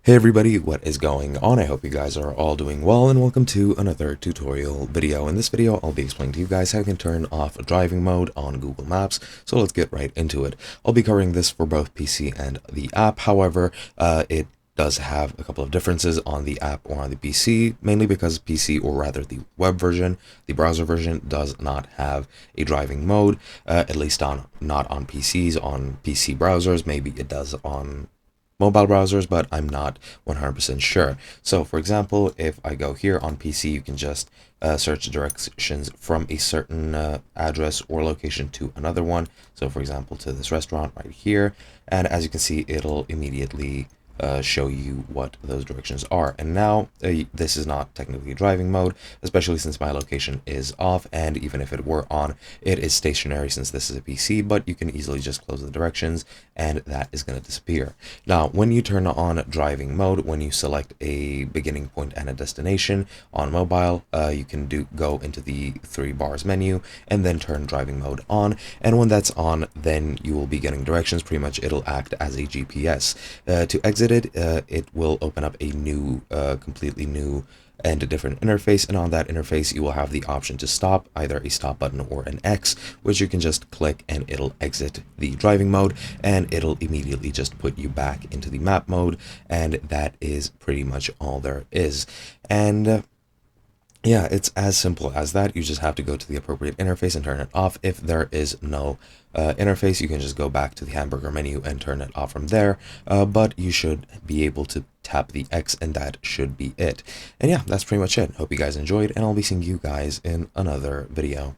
Hey everybody, what is going on? I hope you guys are all doing well, and welcome to another tutorial video. In this video, I'll be explaining to you guys how you can turn off driving mode on Google Maps. So let's get right into it. I'll be covering this for both PC and the app. However, it does have a couple of differences on the app or on the PC, mainly because PC, or rather the web version, the browser version, does not have a driving mode, at least not on PCs. On PC browsers, maybe it does on mobile browsers, but I'm not 100% sure. So for example, if I go here on PC, you can just search directions from a certain address or location to another one. So for example, to this restaurant right here. And as you can see, it'll immediately show you what those directions are. And now this is not technically driving mode, especially since my location is off, and even if it were on, it is stationary since this is a PC, but you can easily just close the directions and that is going to disappear. Now when you turn on driving mode, when you select a beginning point and a destination on mobile, you can go into the 3 bars menu and then turn driving mode on, and when that's on, then you will be getting directions. Pretty much it'll act as a GPS. To exit it, it will open up a new, completely new and a different interface, and on that interface you will have the option to stop, either a stop button or an X, which you can just click and it'll exit the driving mode and it'll immediately just put you back into the map mode, and that is pretty much all there is. And yeah, it's as simple as that. You just have to go to the appropriate interface and turn it off. If there is no interface, you can just go back to the hamburger menu and turn it off from there. But you should be able to tap the X, and that should be it. And yeah, that's pretty much it. Hope you guys enjoyed, and I'll be seeing you guys in another video.